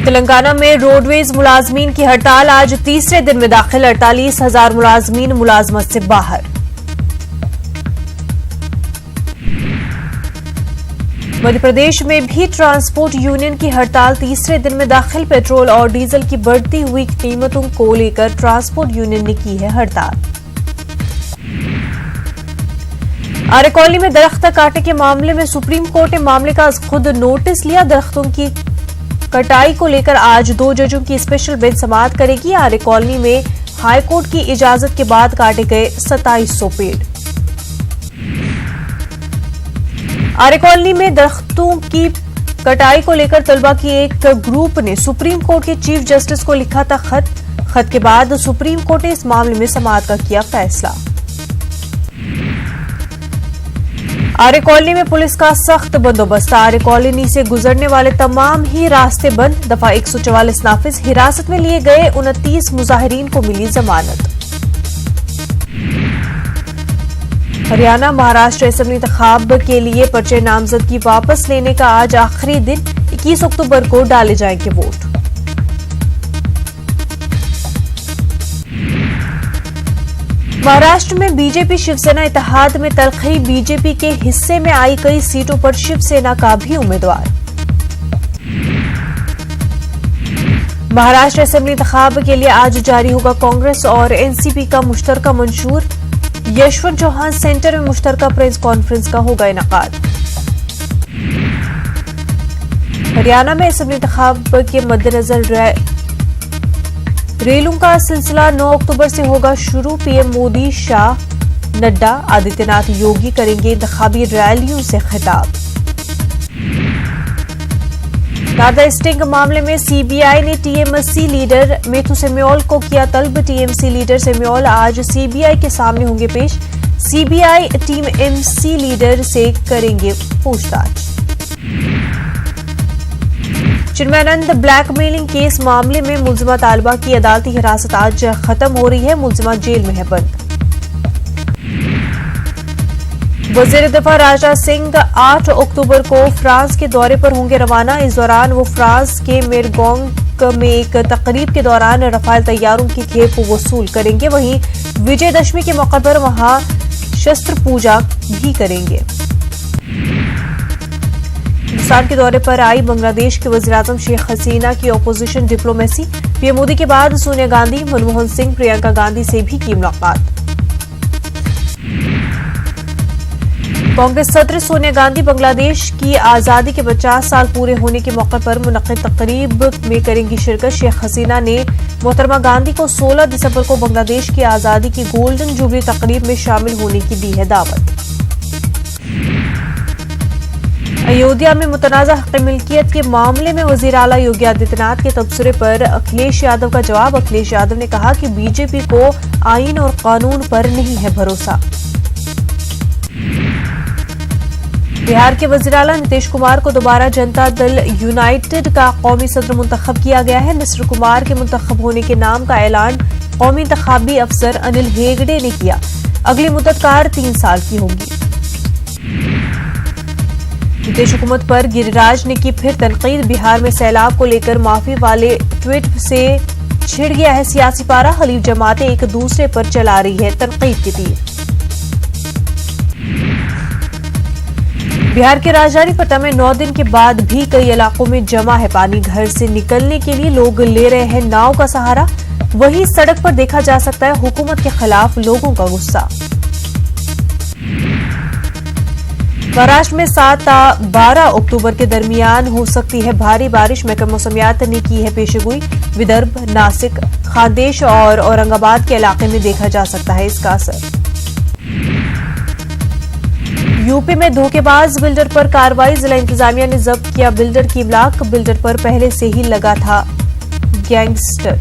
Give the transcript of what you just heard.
तेलंगाना में रोडवेज मुलाजमीन की हड़ताल आज तीसरे दिन में दाखिल। 48,000 मुलाजमीन मुलाजमत से बाहर। मध्य प्रदेश में भी ट्रांसपोर्ट यूनियन की हड़ताल तीसरे दिन में दाखिल। पेट्रोल और डीजल की बढ़ती हुई कीमतों को लेकर ट्रांसपोर्ट यूनियन ने की है हड़ताल। आरे कॉलोनी में दरख्त काटे के मामले में सुप्रीम कोर्ट ने मामले का खुद नोटिस लिया। दरख्तों की कटाई को लेकर आज 2 जजों की स्पेशल बेंच समाअत करेगी। आरे कॉलोनी में हाईकोर्ट की इजाजत के बाद काटे गए 2700 पेड़। आरे कॉलोनी में दरख्तों की कटाई को लेकर तलबा की एक ग्रुप ने सुप्रीम कोर्ट के चीफ जस्टिस को लिखा था खत के बाद सुप्रीम कोर्ट ने इस मामले में समाअत का किया फैसला। आरे कॉलोनी में पुलिस का सख्त बंदोबस्त। आरे कॉलोनी से गुजरने वाले तमाम ही रास्ते बंद। दफा 144 नाफिज। हिरासत में लिए गए 29 मुजाहिरीन को मिली जमानत। हरियाणा महाराष्ट्र असेंबली इंतखाब के लिए पर्चे नामजदगी वापस लेने का आज आखिरी दिन। 21 अक्टूबर को डाले जाएंगे वोट। महाराष्ट्र में बीजेपी शिवसेना इत्तेहाद में तलखी। बीजेपी के हिस्से में आई कई सीटों पर शिवसेना का भी उम्मीदवार। महाराष्ट्र असेंबली इंतखाब के लिए आज जारी होगा कांग्रेस और एनसीपी का मुश्तरका मंशूर। यशवंत चौहान सेंटर में मुश्तरका प्रेस कॉन्फ्रेंस का होगा इनेकाद। हरियाणा में असेंबली इंतखाब के मद्देनजर रैलियों का सिलसिला 9 अक्टूबर से होगा शुरू। पीएम मोदी, शाह, नड्डा, आदित्यनाथ, योगी करेंगे इंतखाबी रैलियों से खिताब। दादा स्टिंग मामले में सीबीआई ने टीएमसी लीडर मेथु सेम्योल को किया तलब। टीएमसी लीडर सेम्योल आज सीबीआई के सामने होंगे पेश। सीबीआई टीम एमसी लीडर से करेंगे पूछताछ। चिन्मयानंद ब्लैकमेलिंग केस मामले में मुलजिमा तालिबा की अदालती हिरासत आज खत्म हो रही है। मुलजिमा जेल में है बंद। वजीर दिफा राजनाथ सिंह 8 अक्टूबर को फ्रांस के दौरे पर होंगे रवाना। इस दौरान वो फ्रांस के मेरगोंग में एक तकरीब के दौरान रफाल तैयारों की खेप वसूल करेंगे। वहीं विजयदशमी के मौके पर वहां शस्त्र पूजा भी करेंगे। हिंदुस्तान के दौरे पर आई बांग्लादेश के वज़ीर-ए-आज़म शेख हसीना की ऑपोजिशन डिप्लोमेसी। पीएम मोदी के बाद सोनिया गांधी, मनमोहन सिंह, प्रियंका गांधी से भी की मुलाकात। कांग्रेस सदर सोनिया गांधी बांग्लादेश की आजादी के 50 साल पूरे होने के मौके पर मुनक्किद तकरीब में करेंगी शिरकत। शेख हसीना ने मोहतरमा गांधी को 16 दिसंबर को बांग्लादेश की आजादी की गोल्डन जुबली तकरीब में शामिल होने की दी है दावत। अयोध्या में मुतनाज़ा हक़ मिल्कियत के मामले में वज़ीर आला योगी आदित्यनाथ के तबसरे पर अखिलेश यादव का जवाब। अखिलेश यादव ने कहा कि बीजेपी को आईन और कानून पर नहीं है भरोसा। बिहार के वज़ीर आला नीतीश कुमार को दोबारा जनता दल यूनाइटेड का कौमी सदर मुंतखब किया गया है। निसर कुमार के मुंतखब होने के नाम का ऐलान कौमी इंतखाबी अफसर अनिल हेगड़े ने किया। अगली मुद्दत कार 3 साल की होगी। नीतीश हुकूमत पर गिरिराज ने की फिर तनकीद। बिहार में सैलाब को लेकर माफी वाले ट्वीट से छिड़ गया है सियासी पारा। हलीफ जमातें एक दूसरे पर चला रही है तनकीद की तीर। बिहार के राजधानी पटना में 9 दिन के बाद भी कई इलाकों में जमा है पानी। घर से निकलने के लिए लोग ले रहे हैं नाव का सहारा। वहीं सड़क पर देखा जा सकता है हुकूमत के खिलाफ लोगों का गुस्सा। महाराष्ट्र में 7-12 अक्टूबर के दरमियान हो सकती है भारी बारिश। महकमा मौसमियात ने की है पेशगोई। विदर्भ, नासिक, खानदेश और औरंगाबाद के इलाके में देखा जा सकता है इसका असर। यूपी में धोखेबाज बिल्डर पर कार्रवाई। जिला इंतजामिया ने जब्त किया बिल्डर की इमलाक। बिल्डर पर पहले से ही लगा था गैंगस्टर।